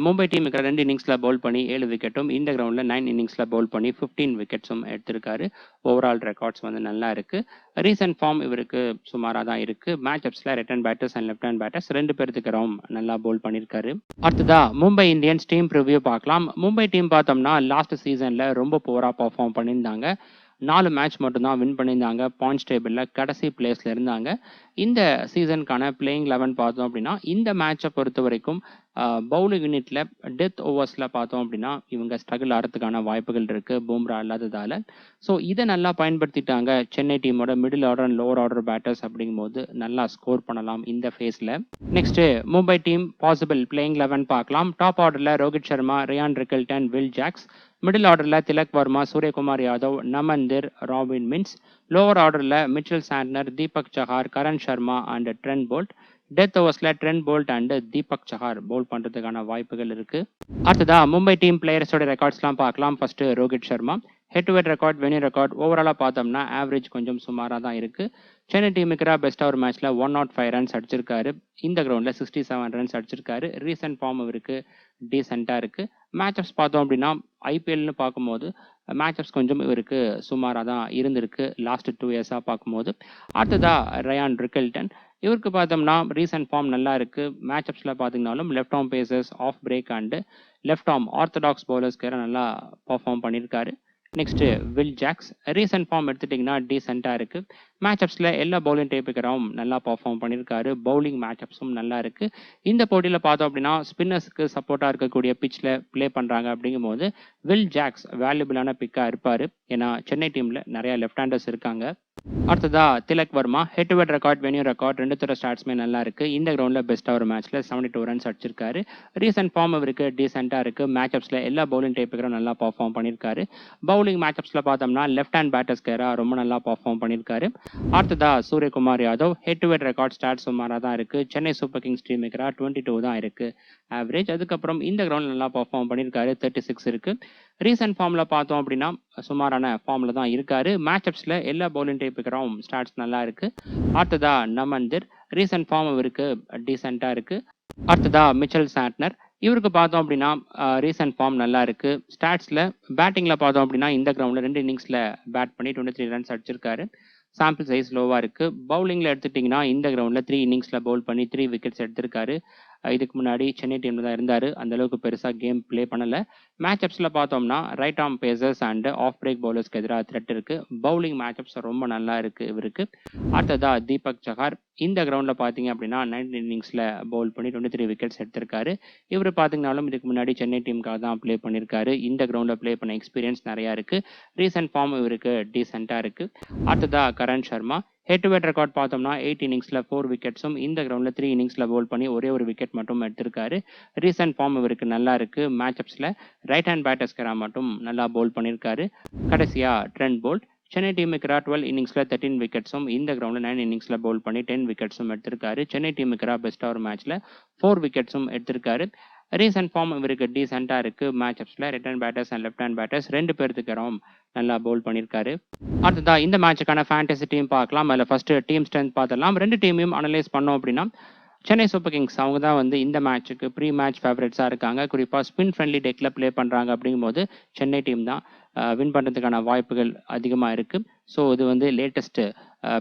மும்பை டீமுக்கு 2 இன்னிங்ஸ்ல பவுல் பண்ணி 7 விக்கெட்டும் இந்த கிரவுண்ட்ல 9 இன்னிங்ஸ்ல பவுல் பண்ணி 15 விக்கெட்ஸும் எடுத்திருக்காரு. ஓவரால் ரெக்கார்ட்ஸ் வந்து நல்லா இருக்கு. ரீசன்ட் ஃபார்ம் இவருக்கு சுமாராக தான் இருக்கு. மேட்சப்ஸ்ல right hand batters and left hand batters 2 பேர்த்துக்கு நல்லா பவுல் பண்ணியிருக்காரு. அடுத்ததா மும்பை இந்தியன்ஸ் டீம் ரிவ்யூ பார்க்கலாம். மும்பை டீம் பார்த்தோம்னா லாஸ்ட் சீசன்ல ரொம்ப போரா பர்ஃபார்ம் பண்ணியிருந்தாங்க. 4 மேட்ச் மட்டும்தான் வின் பண்ணியிருந்தாங்க. பாயிண்ட்ஸ் டேபிளில் கடைசி பிளேஸ்ல இருந்தாங்க. இந்த சீசனுக்கான பிளேயிங் 11 பார்த்தோம் அப்படின்னா இந்த மேட்சை பொறுத்த வரைக்கும் பவுலிங் யூனிட்ல டெத் ஓவர்ஸ்ல பார்த்தோம் அப்படின்னா இவங்க ஸ்ட்ரகிள் ஆகிறதுக்கான வாய்ப்புகள் இருக்கு பும்ரா இல்லாததால. ஸோ இதை நல்லா பயன்படுத்திட்டாங்க சென்னை டீமோட middle order and lower order batters அப்படிங்கும்போது நல்லா ஸ்கோர் பண்ணலாம் இந்த ஃபேஸ்ல. Next Mumbai team possible playing 11 பார்க்கலாம். டாப் ஆர்டர்ல Rohit Sharma, Ryan Rickelton, Will Jacks. Middle ஆர்டர்ல திலக் வர்மா, சூரியகுமார் யாதவ், நமந்தர், ராபின் மின்ஸ். லோவர் ஆர்டர்ல Mitchell Santner, Deepak Chahar, Karn Sharma and Trent Boult. Death ஓவர்ஸ்ல Trent Boult and Deepak Chahar bowl பண்றதுக்கான வாய்ப்புகள் இருக்கு. அடுத்ததா மும்பை டீம் பிளேயர்ஸோட ரெக்கார்ட்ஸ்லாம் பார்க்கலாம். First Rohit Sharma head to head record, venue record ஓவராலாக பார்த்தோம்னா ஆவரேஜ் கொஞ்சம் சுமாராக தான் இருக்கு. சென்னை டீமுக்கு பெஸ்ட்டாக ஒரு மேட்ச்ல 105 ரன்ஸ் அடிச்சிருக்காரு. இந்த கிரவுண்ட்ல 67 ரன்ஸ் அடிச்சிருக்காரு. ரீசன்ட் ஃபார்ம் இவருக்கு டீசெண்டாக இருக்கு. மேட்சப்ஸ் பார்த்தோம் அப்படின்னா ஐபிஎல்னு பார்க்கும்போது மேட்சப்ஸ் கொஞ்சம் இவருக்கு சுமாராக தான் இருந்திருக்கு லாஸ்ட் 2 இயர்ஸாக பார்க்கும்போது. அடுத்ததா ரயான் ரிக்கல்டன் இவருக்கு பார்த்தோம்னா ரீசன்ட் ஃபார்ம் நல்லா இருக்கு. மேட்சப்ஸில் பார்த்தீங்கன்னாலும் left arm pacers, off break and left arm orthodox பவுலர்ஸ்க்கு நல்லா பர்ஃபார்ம் பண்ணியிருக்காரு. Next Will Jacks recent form எடுத்துட்டிங்கன்னா டீசெண்டாக இருக்கு. மேட்சப்ஸில் எல்லா பவுலிங் டைப்புக்கும் நல்லா பர்ஃபார்ம் பண்ணியிருக்காரு. பவுலிங் மேட்சப்ஸும் நல்லா இருக்கு. இந்த போட்டியில் பார்த்தோம் அப்படின்னா ஸ்பின்னர்ஸுக்கு சப்போர்ட்டாக இருக்கக்கூடிய பிச்சில் ப்ளே பண்ணுறாங்க அப்படிங்கும்போது வில் ஜாக்ஸ் வேல்யூபிளான பிக்காக இருப்பார். ஏன்னா சென்னை டீமில் நிறைய லெஃப்ட் ஹேண்டர்ஸ் இருக்காங்க. அடுத்ததா Tilak Varma head to head record, venue record 2 தர ஸ்டாட்ஸ்மே நல்லா இருக்கு. இந்த கிரவுண்ட்ல பெஸ்ட்டாக ஒரு மேட்ச்ல 72 ரன்ஸ் அடிச்சிருக்காரு. ரீசன்ட் ஃபார்ம் இவருக்கு டீசெண்டா இருக்கு. மேட்சப்ஸ்ல எல்லா பவுலிங் டைப்புக்கும் நல்லா பர்ஃபார்ம் பண்ணியிருக்காரு. பவுலிங் மேட்சப்ஸ்ல பார்த்தோம்னா லெஃப்ட் ஹேண்ட் பேட்டர்ஸ்க்கு ரொம்ப நல்லா பர்ஃபார்ம் பண்ணியிருக்காரு. அடுத்ததா Suryakumar Yadav head to head record start சுமாராக தான் இருக்கு. சென்னை சூப்பர் கிங்ஸ் டீம் 22 தான் இருக்கு ஆவரேஜ். அதுக்கப்புறம் இந்த கிரவுண்ட் நல்லா பர்ஃபார்ம் பண்ணியிருக்காரு. 36 இருக்கு. ரீசன்ட் ஃபார்ம்ல பார்த்தோம் அப்படின்னா சுமாரான ஃபார்ம்ல தான் இருக்காரு. மேட்சப்ஸ்ல எல்லா பவுலிங் டைப்புக்கும் ஸ்டாட்ஸ் நல்லா இருக்கு. அடுத்ததா நமந்தர் ரீசன்ட் ஃபார்ம் இவருக்கு டீசெண்டா இருக்கு. அடுத்ததா மிச்சல் சாண்ட்னர் இவருக்கு பார்த்தோம் அப்படின்னா ரீசன்ட் ஃபார்ம் நல்லா இருக்கு. ஸ்டாட்ஸ்ல பேட்டிங்ல பார்த்தோம் அப்படின்னா இந்த கிரவுண்ட்ல 2 இன்னிங்ஸ்ல பேட் பண்ணி 23 ரன்ஸ் அடிச்சிருக்காரு. சாம்பிள் சைஸ் லோவா இருக்கு. பவுலிங்ல எடுத்துட்டீங்கன்னா இந்த கிரவுண்ட்ல 3 இன்னிங்ஸ்ல பவுல் பண்ணி 3 விக்கெட்ஸ் எடுத்திருக்காரு. இதுக்கு முன்னாடி சென்னை டீம்ல தான் இருந்தாரு. அந்த அளவுக்கு பெருசா கேம் ப்ளே பண்ணல. மேட்சப்ஸ்ல பார்த்தோம்னா right arm pacers and off break பவுலர்ஸ்க்கு எதிராக த்ரெட் இருக்கு. பவுலிங் மேட்சப்ஸ் ரொம்ப நல்லா இருக்கு இவருக்கு. அடுத்ததா தீபக் சஹார் இந்த கிரவுண்டில் பார்த்தீங்க அப்படின்னா 19 இன்னிங்ஸில் பவுல் பண்ணி 23 விக்கெட்ஸ் எடுத்திருக்காரு. இவர் பார்த்தீங்கனாலும் இதுக்கு முன்னாடி சென்னை டீமுக்காக தான் ப்ளே பண்ணியிருக்காரு. இந்த கிரவுண்டில் ப்ளே பண்ண எக்ஸ்பீரியன்ஸ் நிறையா இருக்குது. ரீசன்ட் ஃபார்ம் இவருக்கு டீசெண்டாக இருக்குது. அடுத்ததாக Karan Sharma. Head to head record பார்த்தோம்னா 8 இன்னிங்ஸில் 4 விக்கெட்ஸும் இந்த கிரவுண்டில் 3 இன்னிங்ஸில் பவுல் பண்ணி ஒரே ஒரு விக்கெட் மட்டும் எடுத்திருக்காரு. ரீசன்ட் ஃபார்ம் இவருக்கு நல்லா இருக்குது. மேட்சப்ஸில் ரைட் ஹேண்ட் பேட்டர்ஸ்கராக மட்டும் நல்லா பவுல் பண்ணியிருக்காரு. கடைசியாக ட்ரெண்ட் போல்ட். சென்னை டீமுக்கு 12 இன்னிங்ஸில் 13 விக்கெட்ஸும் இந்த கிரவுண்டில் 9 இன்னிங்ஸில் பவுல் பண்ணி 10 விக்கெட்ஸும் எடுத்திருக்காரு. சென்னை டீமுக்கு பெஸ்ட் ஓவர் மேட்ச்சில் 4 விக்கெட்ஸும் எடுத்திருக்காரு. ரீசன்ட் ஃபார்ம் இவருக்கு டீசெண்டாக இருக்குது. மேட்சப்ஸில் right hand batters and left hand batters 2 பேர்த்துக்கரும் நல்லா பவுல் பண்ணியிருக்காரு. அடுத்ததாக இந்த மேட்சுக்கான ஃபேண்டசி டீம் பார்க்கலாம். அதில் ஃபஸ்ட்டு டீம் ஸ்ட்ரென்த் பார்த்துடலாம். 2 டீமையும் அனலைஸ் பண்ணோம் அப்படின்னா சென்னை சூப்பர் கிங்ஸ் அவங்க தான் வந்து இந்த மேட்சுக்கு ப்ரீ மேட்ச் ஃபேவரட்ஸாக இருக்காங்க. குறிப்பாக ஸ்பின் ஃப்ரெண்ட்லி டெக்கில் ப்ளே பண்ணுறாங்க அப்படிங்கும்போது சென்னை டீம் தான் வின் பண்ணுறதுக்கான வாய்ப்புகள் அதிகமாக இருக்குது. ஸோ இது வந்து லேட்டஸ்ட்டு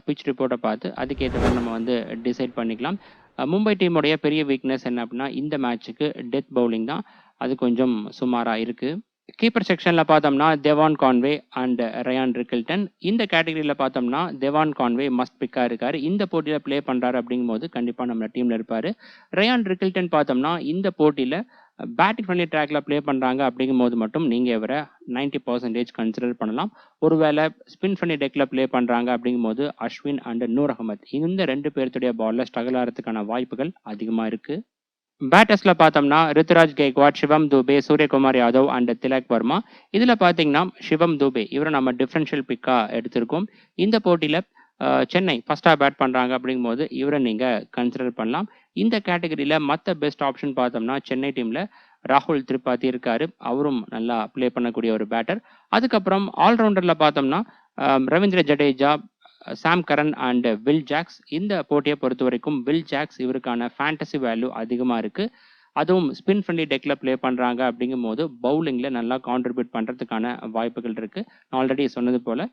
பிச் ரிப்போர்ட்டை பார்த்து அதுக்கேற்ற மாதிரி நம்ம வந்து டிசைட் பண்ணிக்கலாம். மும்பை டீமுடைய பெரிய வீக்னஸ் என்ன அப்படின்னா இந்த மேட்சுக்கு டெத் பவுலிங் தான். அது கொஞ்சம் சுமாராக இருக்குது. கீப்பர் செக்ஷனில் பார்த்தோம்னா Devon Conway and Ryan Rickelton. இந்த கேட்டகரியில் பார்த்தோம்னா டெவான் கான்வே மஸ்ட் பிக்காக இருக்கார். இந்த போட்டியில் ப்ளே பண்ணுறாரு அப்படிங்கும்போது கண்டிப்பாக நம்ம டீமில் இருப்பார். ரயான் ரிக்கில்டன் பார்த்தோம்னா இந்த போட்டியில் பேட்டிங் ஃப்ரெண்ட்லி ட்ராக்ல ப்ளே பண்ணுறாங்க அப்படிங்கும்போது மட்டும் நீங்கள் இவரை 90% கன்சிடர் பண்ணலாம். ஒருவேளை ஸ்பின் ஃப்ரெண்ட்லி டெக்கில் ப்ளே பண்ணுறாங்க அப்படிங்கும்போது அஸ்வின் அண்ட் நூர் அகமத் இந்த 2 பேர்த்துடைய பாலில் ஸ்ட்ரகிள் ஆகிறதுக்கான வாய்ப்புகள் அதிகமாக இருக்குது. பேட்டர்ஸில் பார்த்தோம்னா ரித்துராஜ் கெய்க்வாட், சிவம் துபே, சூரியகுமார் யாதவ் அண்ட் திலக் வர்மா. இதில் பார்த்தீங்கன்னா சிவம் துபே இவரை நம்ம டிஃப்ரென்ஷியல் பிக்காக எடுத்திருக்கோம். இந்த போட்டியில் சென்னை ஃபஸ்ட்டாக பேட் பண்ணுறாங்க அப்படிங்கும்போது இவரை நீங்கள் கன்சிடர் பண்ணலாம். இந்த கேட்டகரியில் மற்ற பெஸ்ட் ஆப்ஷன் பார்த்தோம்னா சென்னை டீமில் ராகுல் திரிபாதி இருக்கார். அவரும் நல்லா ப்ளே பண்ணக்கூடிய ஒரு பேட்டர். அதுக்கப்புறம் ஆல்ரவுண்டரில் பார்த்தோம்னா Ravindra Jadeja, Sam Curran and Will Jacks. இந்த போட்டியை பொறுத்த வரைக்கும் வில் ஜாக்ஸ் இவருக்கான ஃபேண்டசி வேல்யூ அதிகமாக இருக்குது. அதுவும் ஸ்பின் ஃப்ரெண்ட்லி டெக்கில் ப்ளே பண்ணுறாங்க அப்படிங்கும்போது பவுலிங்கில் நல்லா கான்ட்ரிபியூட் பண்ணுறதுக்கான வாய்ப்புகள் இருக்குது. நான் ஆல்ரெடி சொன்னது போல்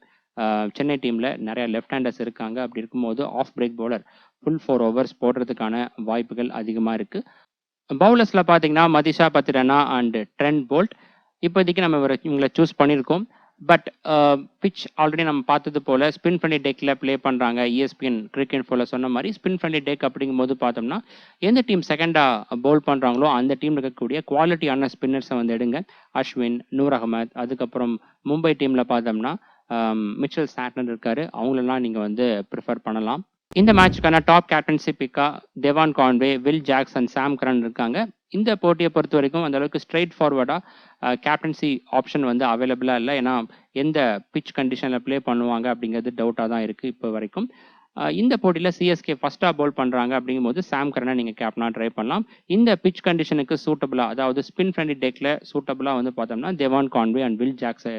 சென்னை டீமில் நிறைய லெஃப்ட் ஹேண்டர்ஸ் இருக்காங்க. அப்படி இருக்கும்போது off break bowler full 4 overs போடுறதுக்கான வாய்ப்புகள் அதிகமாக இருக்குது. பவுலர்ஸில் பார்த்தீங்கன்னா Matheesha Pathirana and Trent Boult. இப்போதைக்கு நம்ம இவங்களை சூஸ் பண்ணியிருக்கோம். பட் பிச் ஆல்ரெடி நம்ம பார்த்தது போல் ஸ்பின் ஃப்ரெண்ட்லி டெக்கில் ப்ளே பண்ணுறாங்க. ESPN கிரிக்கெட் போல் சொன்ன மாதிரி ஸ்பின் ஃப்ரெண்ட்லி டெக் அப்படிங்கும்போது பார்த்தோம்னா எந்த டீம் செகண்டாக பவுல் பண்ணுறாங்களோ அந்த டீமில் இருக்கக்கூடிய குவாலிட்டியான ஸ்பின்னர்ஸை வந்து எடுங்க. அஸ்வின், நூர் அகமத், அதுக்கப்புறம் மும்பை டீமில் பார்த்தோம்னா மிச்சல் சாட்னர் இருக்கார். அவங்களெல்லாம் நீங்கள் வந்து ப்ரிஃபர் பண்ணலாம். இந்த மேட்சுக்கான டாப் கேப்டன்சி பிக்காக Devon Conway, Will Jacks and Sam Curran இருக்காங்க. இந்த போட்டியை பொறுத்த வரைக்கும் அந்த அளவுக்கு ஸ்ட்ரெயிட் ஃபார்வர்டாக கேப்டன்சி ஆப்ஷன் வந்து அவைலபிளாக இல்லை. ஏன்னா எந்த பிச் கண்டிஷனில் ப்ளே பண்ணுவாங்க அப்படிங்கிறது டவுட்டாக தான் இருக்குது இப்போ வரைக்கும். இந்த போட்டியில் சிஎஸ்கே ஃபஸ்ட்டாக பவுல் பண்ணுறாங்க அப்படிங்கும்போது சாம் கரனை நீங்கள் கேப்டனாக ட்ரை பண்ணலாம். இந்த பிச் கண்டிஷனுக்கு சூட்டபுளாக, அதாவது ஸ்பின் ஃப்ரெண்ட்லி டெக்கில் சூட்டபுளாக வந்து பார்த்தோம்னா Devon Conway and Will Jacks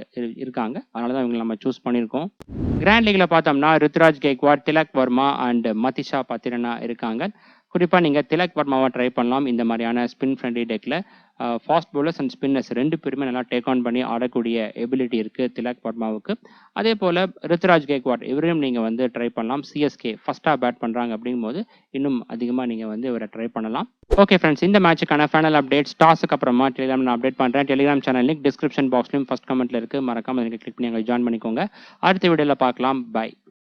இருக்காங்க. அதனால தான் இவங்களை நம்ம சூஸ் பண்ணியிருக்கோம். கிராண்ட் லீக்கில் பார்த்தோம்னா ருத்ராஜ் கெய்க்வாட், திலக் வர்மா அண்ட் மதிஷா பத்திரனா இருக்காங்க. குறிப்பாக நீங்கள் திலக் வர்மாவை ட்ரை பண்ணலாம். இந்த மாதிரியான ஸ்பின் ஃப்ரெண்ட்லி டெக்கில் ஃபாஸ்ட் பவுலர்ஸ் அண்ட் ஸ்பின்னர்ஸ் 2 பேருமே நல்லா டேக் ஆன் பண்ணி ஆடக்கூடிய எபிலிட்டி இருக்குது திலக் வர்மாவுக்கு. அதே போல் ருத்ராஜ் கெய்க்வாட் இவரையும் நீங்கள் வந்து ட்ரை பண்ணலாம். சிஎஸ்கே ஃபஸ்ட்டாக பேட் பண்ணுறாங்க அப்படிங்கும்போது இன்னும் அதிகமாக நீங்கள் வந்து இவரை ட்ரை பண்ணலாம். ஓகே ஃப்ரெண்ட்ஸ், இந்த மேட்சுக்கான ஃபைனல் அப்டேட்ஸ் டாஸுக்கு அப்புறமா டெலிகிராம் நான் அப்டேட் பண்ணுறேன். டெலிகிராம் சேனல் லிங்க் டிஸ்கிரிப்ஷன் பாக்ஸ்லையும் ஃபஸ்ட் கமெண்ட்டில் இருக்குது. மறக்காமல் எனக்கு கிளிக் பண்ணி எங்களை ஜாயின் பண்ணிக்கோங்க. அடுத்த வீடியோவில் பார்க்கலாம். பை.